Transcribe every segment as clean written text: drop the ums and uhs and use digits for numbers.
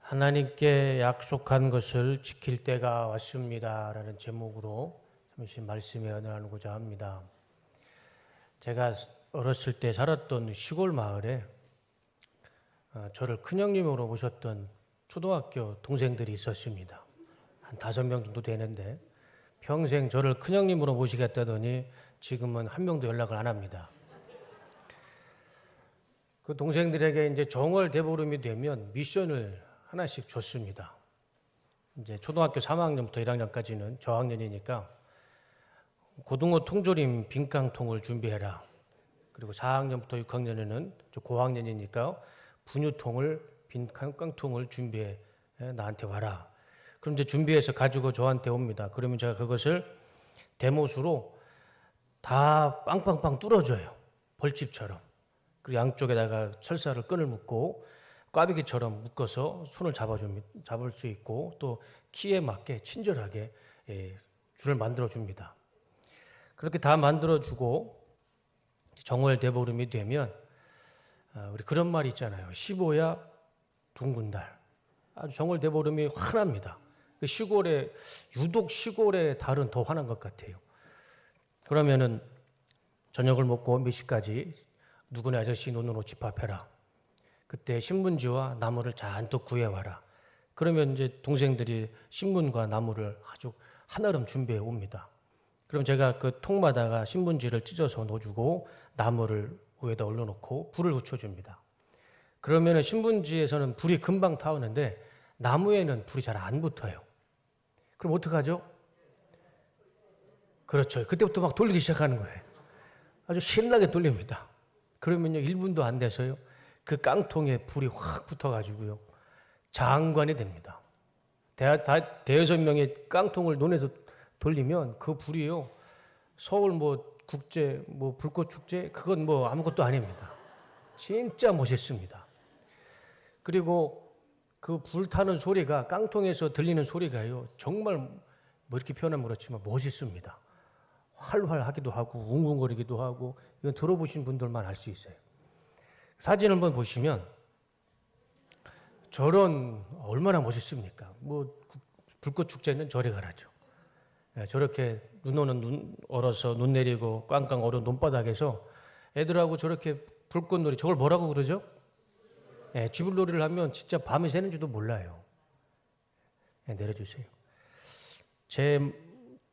하나님께 약속한 것을 지킬 때가 왔습니다. 라는 제목으로 잠시 말씀에 나누고자 합니다. 제가 어렸을 때 살았던 시골 마을에 저를 큰형님으로 모셨던 초등학교 동생들이 있었습니다. 한 5명 정도 되는데 평생 저를 큰형님으로 모시겠다더니 지금은 한 명도 연락을 안 합니다. 그 동생들에게 이제 정월 대보름이 되면 미션을 하나씩 줬습니다. 이제 초등학교 3학년부터 1학년까지는 저학년이니까 고등어 통조림 빈깡통을 준비해라. 그리고 4학년부터 6학년에는 고학년이니까 분유통을 빈깡통을 준비해 나한테 와라. 그럼 이제 준비해서 가지고 저한테 옵니다. 그러면 제가 그것을 대못으로 다 빵빵빵 뚫어줘요. 벌집처럼. 그리고 양쪽에다가 철사를 끈을 묶고 꽈배기처럼 묶어서 손을 잡을 수 있고 또 키에 맞게 친절하게 줄을 만들어줍니다. 그렇게 다 만들어주고 정월 대보름이 되면 우리 그런 말이 있잖아요. 15야 둥근 달. 아주 정월 대보름이 환합니다. 시골에 유독 시골의 달은 더 환한 것 같아요. 그러면은 저녁을 먹고 몇 시까지 누구네 아저씨 눈으로 집합해라. 그때 신문지와 나무를 잔뜩 구해와라. 그러면 이제 동생들이 신문과 나무를 아주 한아름 준비해 옵니다. 그럼 제가 그 통마다가 신문지를 찢어서 넣어주고 나무를 위에다 올려놓고 불을 붙여줍니다. 그러면 신문지에서는 불이 금방 타오는데 나무에는 불이 잘 안 붙어요. 그럼 어떡하죠? 그렇죠. 그때부터 막 돌리기 시작하는 거예요. 아주 신나게 돌립니다. 그러면요 1분도 안 돼서요. 그 깡통에 불이 확 붙어가지고요. 장관이 됩니다. 대여섯 명의 깡통을 논에서 돌리면 그 불이요. 서울 국제 불꽃 축제 그건 아무것도 아닙니다. 진짜 멋있습니다. 그리고 그 불타는 소리가 깡통에서 들리는 소리가요. 정말 이렇게 표현하면 그렇지만 멋있습니다. 활활하기도 하고 웅웅거리기도 하고 이건 들어보신 분들만 알 수 있어요. 사진 한번 보시면 저런 얼마나 멋있습니까? 불꽃 축제는 저리 가라죠. 저렇게 눈 오는 눈 얼어서 눈 내리고 꽝꽝 얼은 논바닥에서 애들하고 저렇게 불꽃놀이 저걸 뭐라고 그러죠? 쥐불놀이를 하면 진짜 밤이 새는지도 몰라요. 내려주세요. 제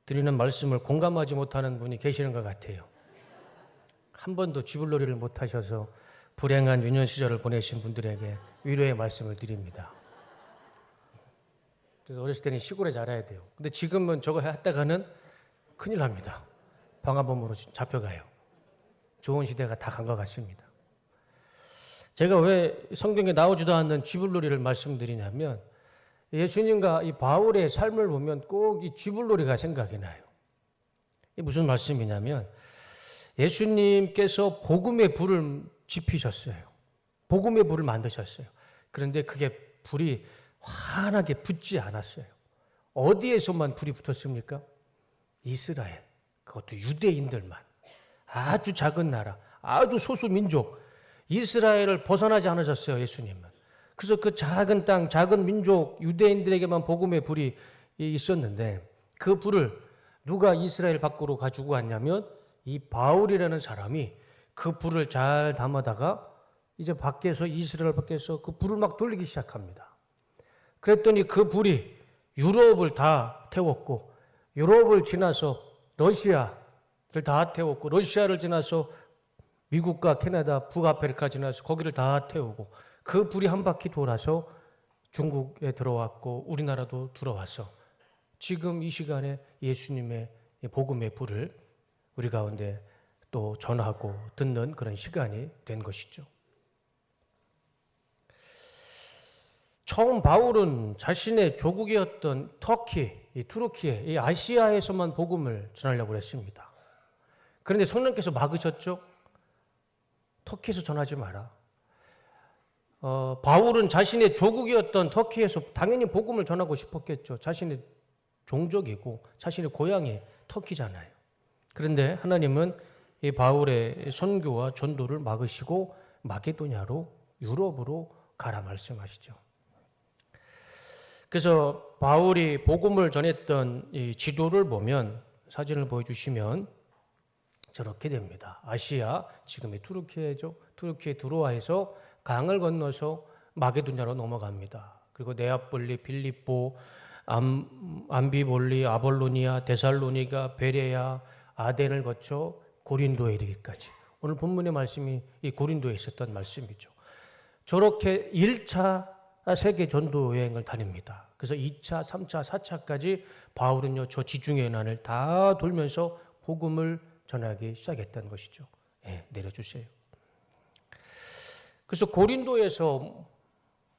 드리는 말씀을 공감하지 못하는 분이 계시는 것 같아요. 한 번도 쥐불놀이를 못 하셔서 불행한 유년 시절을 보내신 분들에게 위로의 말씀을 드립니다. 그래서 어렸을 때는 시골에 자라야 돼요. 근데 지금은 저거 했다가는 큰일 납니다. 방화범으로 잡혀가요. 좋은 시대가 다 간 것 같습니다. 제가 왜 성경에 나오지도 않는 쥐불놀이를 말씀드리냐면 예수님과 이 바울의 삶을 보면 꼭 이 쥐불놀이가 생각이 나요. 이게 무슨 말씀이냐면 예수님께서 복음의 불을 지피셨어요. 복음의 불을 만드셨어요. 그런데 그게 불이 환하게 붙지 않았어요. 어디에서만 불이 붙었습니까? 이스라엘. 그것도 유대인들만. 아주 작은 나라, 아주 소수 민족. 이스라엘을 벗어나지 않으셨어요, 예수님은. 그래서 그 작은 땅, 작은 민족, 유대인들에게만 복음의 불이 있었는데 그 불을 누가 이스라엘 밖으로 가지고 왔냐면 이 바울이라는 사람이 그 불을 잘 담아다가 이제 밖에서 이스라엘 밖에서 그 불을 막 돌리기 시작합니다. 그랬더니 그 불이 유럽을 다 태웠고 유럽을 지나서 러시아를 다 태웠고 러시아를 지나서 미국과 캐나다, 북아프리카 지나서 거기를 다 태우고 그 불이 한 바퀴 돌아서 중국에 들어왔고 우리나라도 들어와서 지금 이 시간에 예수님의 복음의 불을 우리 가운데 또 전하고 듣는 그런 시간이 된 것이죠. 처음 바울은 자신의 조국이었던 터키, 투르키에, 이 아시아에서만 복음을 전하려고 했습니다. 그런데 성령께서 막으셨죠. 터키에서 전하지 마라. 바울은 자신의 조국이었던 터키에서 당연히 복음을 전하고 싶었겠죠. 자신의 종족이고 자신의 고향이 터키잖아요. 그런데 하나님은 이 바울의 선교와 전도를 막으시고 마게도냐로 유럽으로 가라 말씀하시죠. 그래서 바울이 복음을 전했던 이 지도를 보면, 사진을 보여주시면 저렇게 됩니다. 아시아, 지금의 투르키예죠. 투르키에 드로아에서 강을 건너서 마게도냐로 넘어갑니다. 그리고 네아폴리, 빌립보, 암비볼리, 아볼로니아, 데살로니가, 베레아, 아덴을 거쳐 고린도에 이르기까지. 오늘 본문의 말씀이 이 고린도에 있었던 말씀이죠. 저렇게 1차 세계 전도 여행을 다닙니다. 그래서 2차, 3차, 4차까지 바울은요, 저 지중해 연안을 다 돌면서 복음을 전하기 시작했다는 것이죠. 네, 내려주세요. 그래서 고린도에서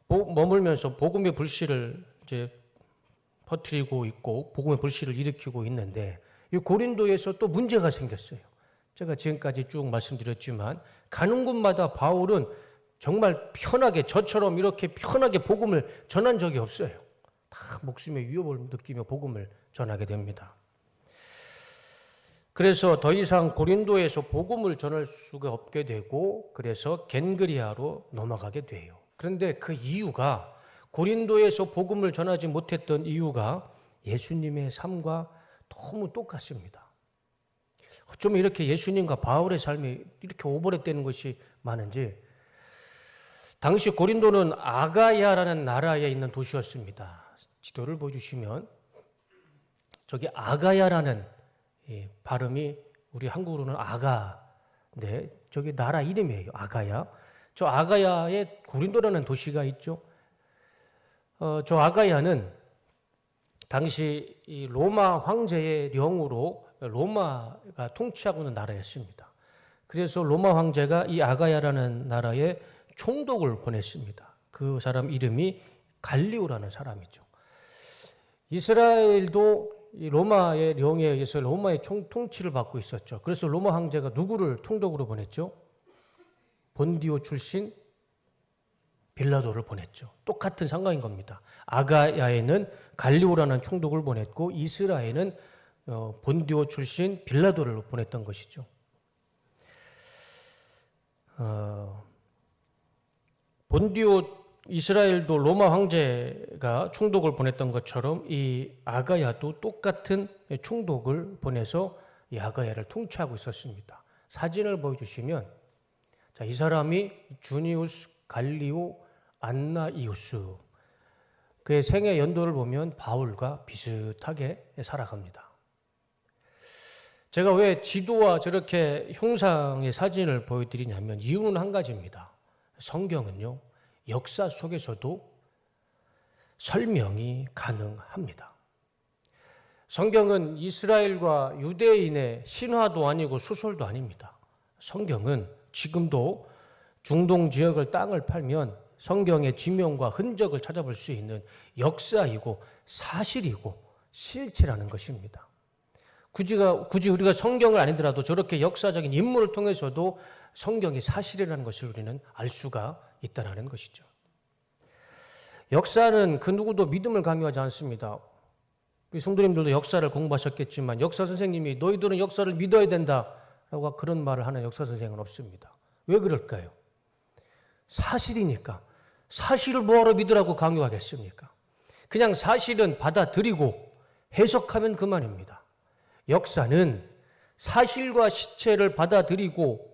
머물면서 복음의 불씨를 이제 퍼뜨리고 있고 복음의 불씨를 일으키고 있는데, 이 고린도에서 또 문제가 생겼어요. 제가 지금까지 쭉 말씀드렸지만 가는 곳마다 바울은 정말 편하게, 저처럼 이렇게 편하게 복음을 전한 적이 없어요. 다 목숨의 위협을 느끼며 복음을 전하게 됩니다. 그래서 더 이상 고린도에서 복음을 전할 수가 없게 되고, 그래서 겐그리아로 넘어가게 돼요. 그런데 그 이유가, 고린도에서 복음을 전하지 못했던 이유가 예수님의 삶과 너무 똑같습니다. 어쩌면 이렇게 예수님과 바울의 삶이 이렇게 오버랩되는 것이 많은지, 당시 고린도는 아가야라는 나라에 있는 도시였습니다. 지도를 보여주시면 저기 아가야라는 발음이 우리 한국으로는 아가인데 저기 나라 이름이에요. 아가야. 저 아가야에 고린도라는 도시가 있죠. 저 아가야는 당시 이 로마 황제의 령으로 로마가 통치하고 있는 나라였습니다. 그래서 로마 황제가 이 아가야라는 나라에 총독을 보냈습니다. 그 사람 이름이 갈리오라는 사람이죠. 이스라엘도 이 로마의 령에 의해서 로마의 통치를 받고 있었죠. 그래서 로마 황제가 누구를 총독으로 보냈죠? 본디오 출신 빌라도를 보냈죠. 똑같은 상황인 겁니다. 아가야에는 갈리오라는 총독을 보냈고 이스라엘은 본디오 출신 빌라도를 보냈던 것이죠. 본디오 이스라엘도 로마 황제가 총독을 보냈던 것처럼 이 아가야도 똑같은 총독을 보내서 이 아가야를 통치하고 있었습니다. 사진을 보여주시면, 자, 이 사람이 주니우스 갈리오 안나이우스, 그의 생애 연도를 보면 바울과 비슷하게 살아갑니다. 제가 왜 지도와 저렇게 흉상의 사진을 보여드리냐면 이유는 한 가지입니다. 성경은요, 역사 속에서도 설명이 가능합니다. 성경은 이스라엘과 유대인의 신화도 아니고 소설도 아닙니다. 성경은 지금도 중동 지역을 땅을 팔면 성경의 지명과 흔적을 찾아볼 수 있는 역사이고 사실이고 실체라는 것입니다. 굳이 우리가 성경을 아니더라도 저렇게 역사적인 인물을 통해서도 성경이 사실이라는 것을 우리는 알 수가 있다는 것이죠. 역사는 그 누구도 믿음을 강요하지 않습니다. 우리 성도님들도 역사를 공부하셨겠지만 역사 선생님이 너희들은 역사를 믿어야 된다라고 그런 말을 하는 역사 선생은 없습니다. 왜 그럴까요? 사실이니까. 사실을 뭐하러 믿으라고 강요하겠습니까? 그냥 사실은 받아들이고 해석하면 그만입니다. 역사는 사실과 시체를 받아들이고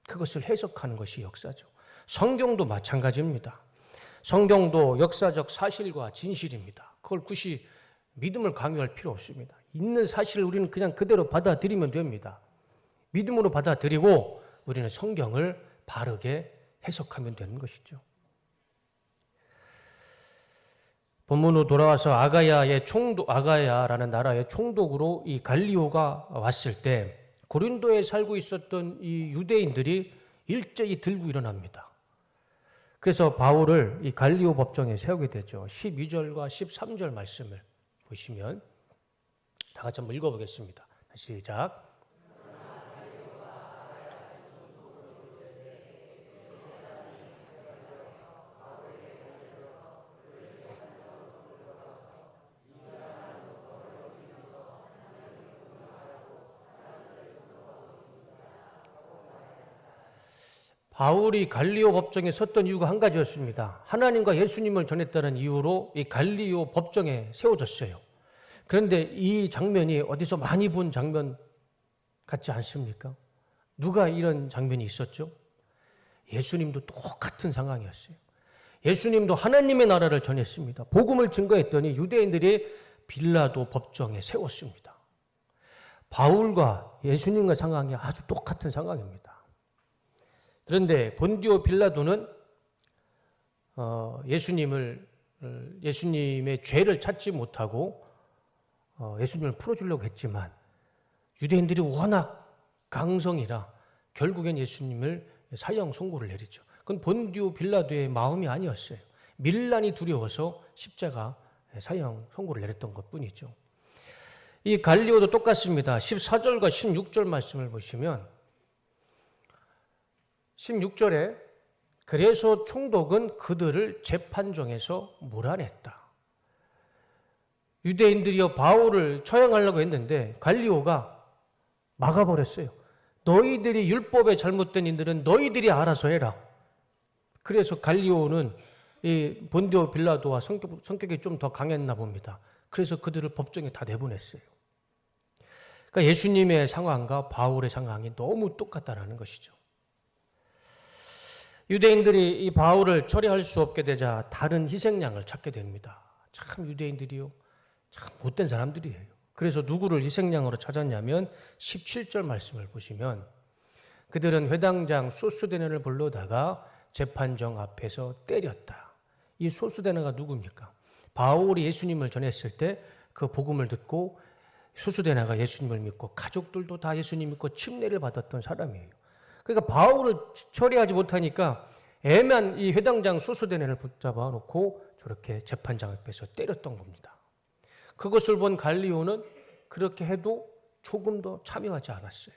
그것을 해석하는 것이 역사죠. 성경도 마찬가지입니다. 성경도 역사적 사실과 진실입니다. 그걸 굳이 믿음을 강요할 필요 없습니다. 있는 사실을 우리는 그냥 그대로 받아들이면 됩니다. 믿음으로 받아들이고 우리는 성경을 바르게 해석하면 되는 것이죠. 본문으로 돌아와서 아가야라는 나라의 총독으로 이 갈리오가 왔을 때 고린도에 살고 있었던 이 유대인들이 일제히 들고 일어납니다. 그래서 바울을 이 갈리오 법정에 세우게 되죠. 12절과 13절 말씀을 보시면 다 같이 한번 읽어보겠습니다. 시작. 바울이 갈리오 법정에 섰던 이유가 한 가지였습니다. 하나님과 예수님을 전했다는 이유로 이 갈리오 법정에 세워졌어요. 그런데 이 장면이 어디서 많이 본 장면 같지 않습니까? 누가 이런 장면이 있었죠? 예수님도 똑같은 상황이었어요. 예수님도 하나님의 나라를 전했습니다. 복음을 증거했더니 유대인들이 빌라도 법정에 세웠습니다. 바울과 예수님과 상황이 아주 똑같은 상황입니다. 그런데 본디오 빌라도는 예수님의 죄를 찾지 못하고 예수님을 풀어주려고 했지만 유대인들이 워낙 강성이라 결국엔 예수님을 사형 선고를 내리죠. 그건 본디오 빌라도의 마음이 아니었어요. 밀란이 두려워서 십자가 사형 선고를 내렸던 것뿐이죠. 이 갈리오도 똑같습니다. 14절과 16절 말씀을 보시면 16절에 그래서 총독은 그들을 재판정에서 몰아냈다. 유대인들이여 바울을 처형하려고 했는데 갈리오가 막아버렸어요. 너희들이 율법에 잘못된 인들은 너희들이 알아서 해라. 그래서 갈리오는 이 본디오 빌라도와 성격이 좀 더 강했나 봅니다. 그래서 그들을 법정에 다 내보냈어요. 그러니까 예수님의 상황과 바울의 상황이 너무 똑같다는 것이죠. 유대인들이 이 바울을 처리할 수 없게 되자 다른 희생양을 찾게 됩니다. 참 유대인들이요, 참 못된 사람들이에요. 그래서 누구를 희생양으로 찾았냐면 17절 말씀을 보시면 그들은 회당장 소스데네를 불러다가 재판정 앞에서 때렸다. 이 소스데네가 누굽니까? 바울이 예수님을 전했을 때 그 복음을 듣고 소스데네가 예수님을 믿고 가족들도 다 예수님 믿고 침례를 받았던 사람이에요. 그러니까 바울을 처리하지 못하니까 애매한 이 회당장 소스데네를 붙잡아 놓고 저렇게 재판장 앞에서 때렸던 겁니다. 그것을 본 갈리오는 그렇게 해도 조금도 참여하지 않았어요.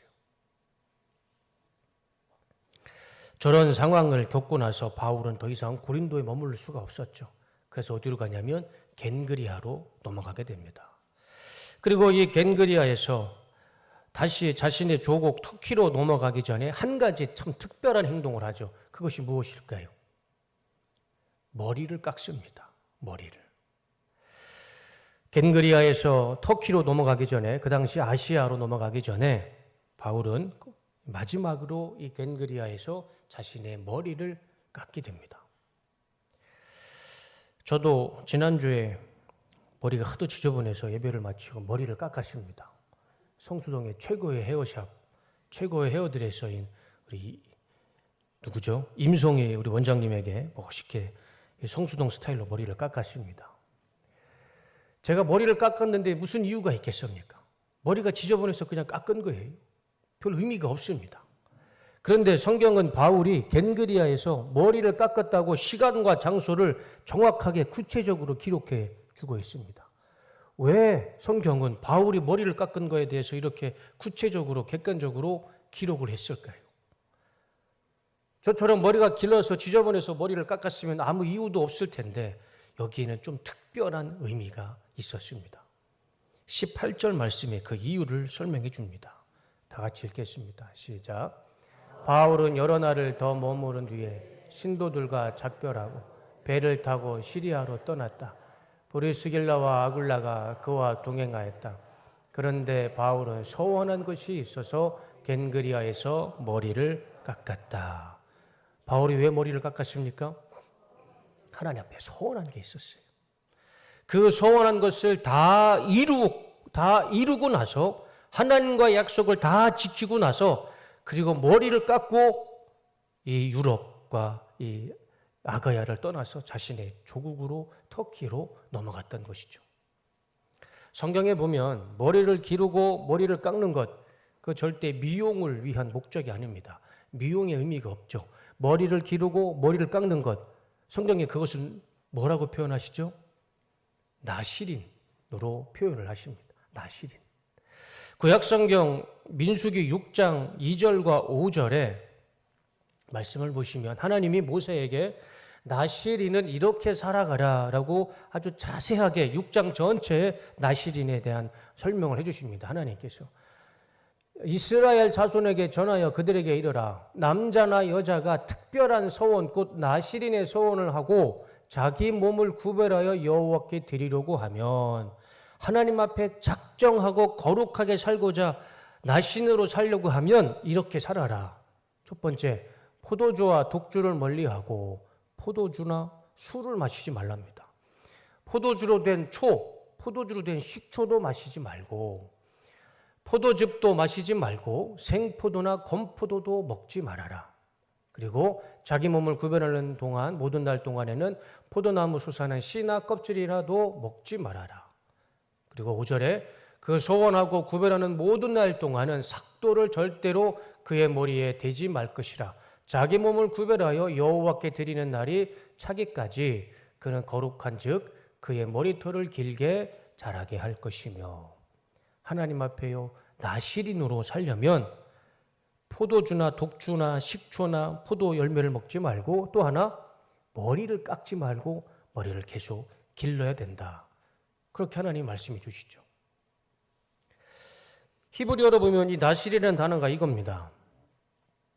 저런 상황을 겪고 나서 바울은 더 이상 고린도에 머무를 수가 없었죠. 그래서 어디로 가냐면 겐그리아로 넘어가게 됩니다. 그리고 이 겐그리아에서 다시 자신의 조국 터키로 넘어가기 전에 한 가지 참 특별한 행동을 하죠. 그것이 무엇일까요? 머리를 깎습니다. 머리를. 겐그리아에서 터키로 넘어가기 전에, 그 당시 아시아로 넘어가기 전에 바울은 마지막으로 이 겐그리아에서 자신의 머리를 깎게 됩니다. 저도 지난주에 머리가 하도 지저분해서 예배를 마치고 머리를 깎았습니다. 성수동의 최고의 헤어샵, 최고의 헤어드레서인 우리 누구죠? 임송희 우리 원장님에게 멋있게 성수동 스타일로 머리를 깎았습니다. 제가 머리를 깎았는데 무슨 이유가 있겠습니까? 머리가 지저분해서 그냥 깎은 거예요. 별 의미가 없습니다. 그런데 성경은 바울이 겐그리아에서 머리를 깎았다고 시간과 장소를 정확하게 구체적으로 기록해 주고 있습니다. 왜 성경은 바울이 머리를 깎은 거에 대해서 이렇게 구체적으로 객관적으로 기록을 했을까요? 저처럼 머리가 길러서 지저분해서 머리를 깎았으면 아무 이유도 없을 텐데 여기에는 좀 특별한 의미가 있었습니다. 18절 말씀에 그 이유를 설명해 줍니다. 다 같이 읽겠습니다. 시작. 바울은 여러 날을 더 머무른 뒤에 신도들과 작별하고 배를 타고 시리아로 떠났다. 브리스길라와 아굴라가 그와 동행하였다. 그런데 바울은 서원한 것이 있어서 겐그리아에서 머리를 깎았다. 바울이 왜 머리를 깎았습니까? 하나님 앞에 서원한 게 있었어요. 그 서원한 것을 다 이루고 나서 하나님과의 약속을 다 지키고 나서 그리고 머리를 깎고 이 유럽과 이 아가야를 떠나서 자신의 조국으로 터키로 넘어갔던 것이죠. 성경에 보면 머리를 기르고 머리를 깎는 것, 그 절대 미용을 위한 목적이 아닙니다. 미용의 의미가 없죠. 머리를 기르고 머리를 깎는 것, 성경에 그것을 뭐라고 표현하시죠? 나시린으로 표현을 하십니다. 나시린. 구약성경 민수기 6장 2절과 5절에 말씀을 보시면 하나님이 모세에게 나시린은 이렇게 살아가라 라고 아주 자세하게 6장 전체에 나시린에 대한 설명을 해주십니다. 하나님께서 이스라엘 자손에게 전하여 그들에게 이르라. 남자나 여자가 특별한 서원 곧 나실인의 서원을 하고 자기 몸을 구별하여 여호와께 드리려고 하면, 하나님 앞에 작정하고 거룩하게 살고자 나신으로 살려고 하면 이렇게 살아라. 첫 번째, 포도주와 독주를 멀리하고 포도주나 술을 마시지 말랍니다. 포도주로 된 포도주로 된 식초도 마시지 말고, 포도즙도 마시지 말고 생포도나 건포도도 먹지 말아라. 그리고 자기 몸을 구별하는 동안, 모든 날 동안에는 포도나무 솟아난 씨나 껍질이라도 먹지 말아라. 그리고 5절에 그 소원하고 구별하는 모든 날 동안은 삭도를 절대로 그의 머리에 대지 말 것이라. 자기 몸을 구별하여 여호와께 드리는 날이 차기까지 그는 거룩한 즉 그의 머리털을 길게 자라게 할 것이며, 하나님 앞에요 나실인으로 살려면 포도주나 독주나 식초나 포도 열매를 먹지 말고, 또 하나 머리를 깎지 말고 머리를 계속 길러야 된다. 그렇게 하나님 말씀해 주시죠. 히브리어로 보면 이 나실이라는 단어가 이겁니다.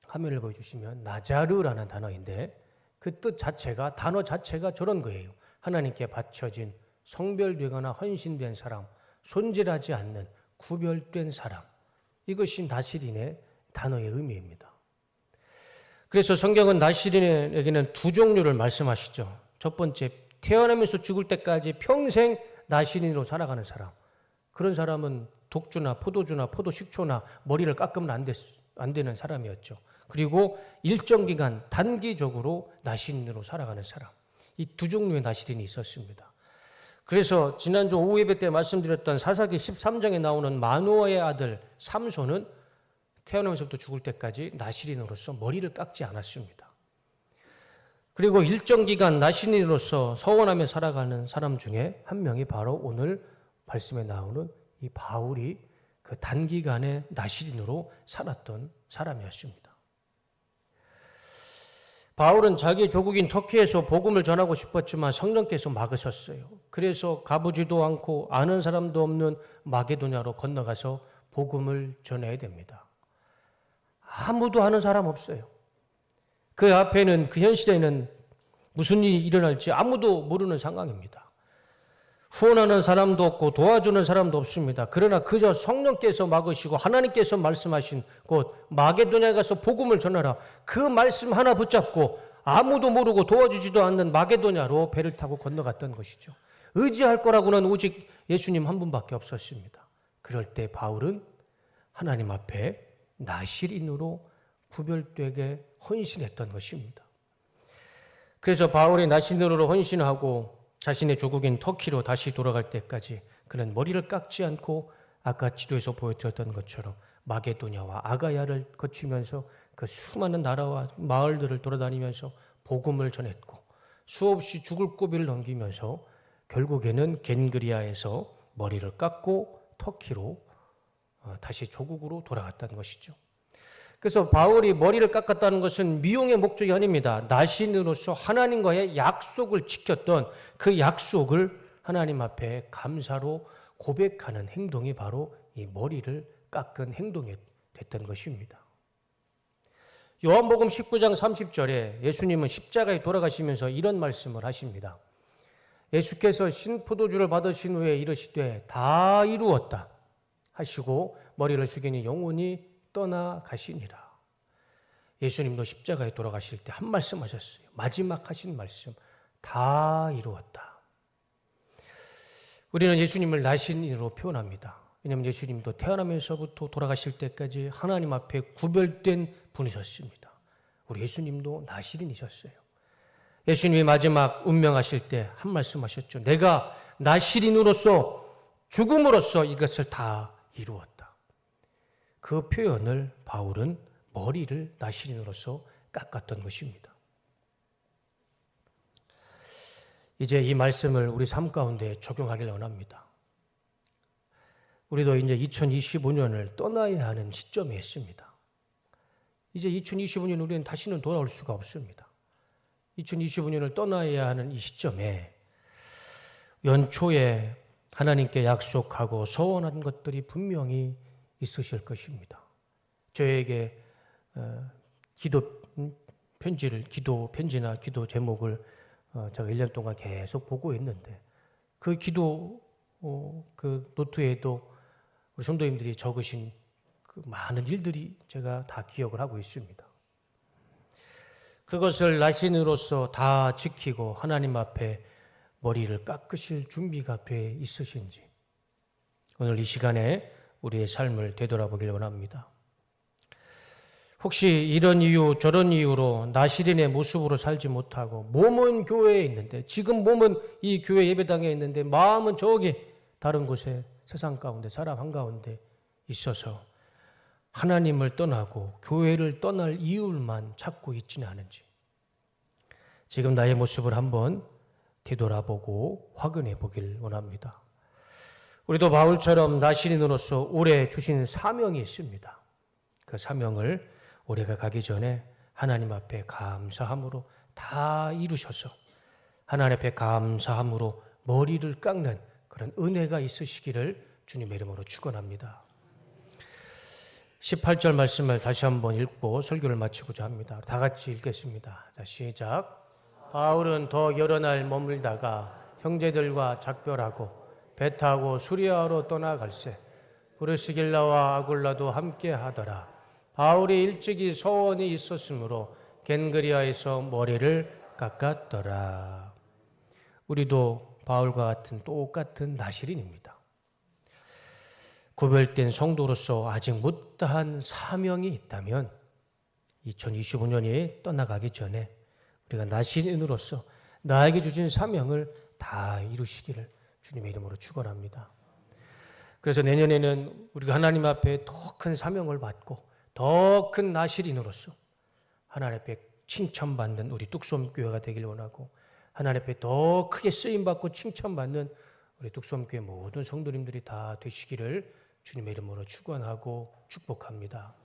화면을 보여주시면 나자르라는 단어인데, 그 뜻 자체가, 단어 자체가 저런 거예요. 하나님께 바쳐진, 성별되거나 헌신된 사람, 손질하지 않는 구별된 사람, 이것이 나실인의 단어의 의미입니다. 그래서 성경은 나실인에게는 두 종류를 말씀하시죠. 첫 번째, 태어나면서 죽을 때까지 평생 나실인으로 살아가는 사람, 그런 사람은 독주나 포도주나 포도식초나 머리를 깎으면 안 되는 사람이었죠. 그리고 일정 기간 단기적으로 나실인으로 살아가는 사람, 이 두 종류의 나실인이 있었습니다. 그래서 지난주 오후 예배 때 말씀드렸던 사사기 13장에 나오는 마노아의 아들 삼손은 태어나면서부터 죽을 때까지 나실인으로서 머리를 깎지 않았습니다. 그리고 일정 기간 나실인으로서 서원하며 살아가는 사람 중에 한 명이 바로 오늘 말씀에 나오는 이 바울이 그 단기간에 나실인으로 살았던 사람이었습니다. 바울은 자기 조국인 터키에서 복음을 전하고 싶었지만 성령께서 막으셨어요. 그래서 가보지도 않고 아는 사람도 없는 마게도냐로 건너가서 복음을 전해야 됩니다. 아무도 아는 사람 없어요. 그 앞에는, 그 현실에는 무슨 일이 일어날지 아무도 모르는 상황입니다. 후원하는 사람도 없고 도와주는 사람도 없습니다. 그러나 그저 성령께서 막으시고 하나님께서 말씀하신 곳 마게도냐에 가서 복음을 전하라, 그 말씀 하나 붙잡고 아무도 모르고 도와주지도 않는 마게도냐로 배를 타고 건너갔던 것이죠. 의지할 거라고는 오직 예수님 한 분밖에 없었습니다. 그럴 때 바울은 하나님 앞에 나실인으로 구별되게 헌신했던 것입니다. 그래서 바울이 나실인으로 헌신하고 자신의 조국인 터키로 다시 돌아갈 때까지 그는 머리를 깎지 않고 아까 지도에서 보여드렸던 것처럼 마게도냐와 아가야를 거치면서 그 수많은 나라와 마을들을 돌아다니면서 복음을 전했고, 수없이 죽을 고비를 넘기면서 결국에는 겐그리아에서 머리를 깎고 터키로 다시 조국으로 돌아갔다는 것이죠. 그래서 바울이 머리를 깎았다는 것은 미용의 목적이 아닙니다. 나신으로서 하나님과의 약속을 지켰던 그 약속을 하나님 앞에 감사로 고백하는 행동이 바로 이 머리를 깎은 행동이 됐던 것입니다. 요한복음 19장 30절에 예수님은 십자가에 돌아가시면서 이런 말씀을 하십니다. 예수께서 신포도주를 받으신 후에 이르시되 다 이루었다 하시고 머리를 숙이니 영원히 떠나가시니라. 예수님도 십자가에 돌아가실 때 한 말씀 하셨어요. 마지막 하신 말씀, 다 이루었다. 우리는 예수님을 나신으로 표현합니다. 왜냐하면 예수님도 태어나면서부터 돌아가실 때까지 하나님 앞에 구별된 분이셨습니다. 우리 예수님도 나실인이셨어요. 예수님이 마지막 운명하실 때 한 말씀 하셨죠. 내가 나실인으로서 죽음으로써 이것을 다 이루었다. 그 표현을 바울은 머리를 나실인으로서 깎았던 것입니다. 이제 이 말씀을 우리 삶 가운데 적용하기를 원합니다. 우리도 이제 2025년을 떠나야 하는 시점에 있습니다. 이제 2025년 우리는 다시는 돌아올 수가 없습니다. 2025년을 떠나야 하는 이 시점에 연초에 하나님께 약속하고 소원한 것들이 분명히 있으실 것입니다. 저에게 기도 편지나 기도 제목을 제가 1년 동안 계속 보고 있는데 그 기도 그 노트에도 우리 성도님들이 적으신 그 많은 일들이 제가 다 기억을 하고 있습니다. 그것을 나신으로서 다 지키고 하나님 앞에 머리를 깎으실 준비가 돼 있으신지 오늘 이 시간에 우리의 삶을 되돌아보길 원합니다. 혹시 이런 이유 저런 이유로 나시린의 모습으로 살지 못하고 몸은 교회에 있는데 지금 몸은 이 교회 예배당에 있는데 마음은 저기 다른 곳에 세상 가운데 사람 한가운데 있어서 하나님을 떠나고 교회를 떠날 이유만 찾고 있지는 않은지 지금 나의 모습을 한번 뒤돌아보고 확인해 보길 원합니다. 우리도 바울처럼 나시린으로서 올해 주신 사명이 있습니다. 그 사명을 올해가 가기 전에 하나님 앞에 감사함으로 다 이루셔서 하나님 앞에 감사함으로 머리를 깎는 그런 은혜가 있으시기를 주님의 이름으로 축원합니다. 18절 말씀을 다시 한번 읽고 설교를 마치고자 합니다. 다 같이 읽겠습니다. 자, 시작. 바울은 더 여러 날 머물다가 형제들과 작별하고 배 타고 수리아로 떠나갈새 브르스길라와 아굴라도 함께 하더라. 바울이 일찍이 서원이 있었으므로 겐그리아에서 머리를 깎았더라. 우리도 바울과 같은 똑같은 나시린입니다. 구별된 성도로서 아직 못다한 사명이 있다면 2025년이 떠나가기 전에 우리가 나시린으로서 나에게 주신 사명을 다 이루시기를 주님의 이름으로 축원합니다. 그래서 내년에는 우리가 하나님 앞에 더 큰 사명을 받고 더 큰 나시린으로서 하나님 앞에 칭찬받는 우리 뚝섬교회가 되길 원하고 하나님 앞에 더 크게 쓰임받고 칭찬받는 우리 뚝섬교회 모든 성도님들이 다 되시기를 주님의 이름으로 축원하고 축복합니다.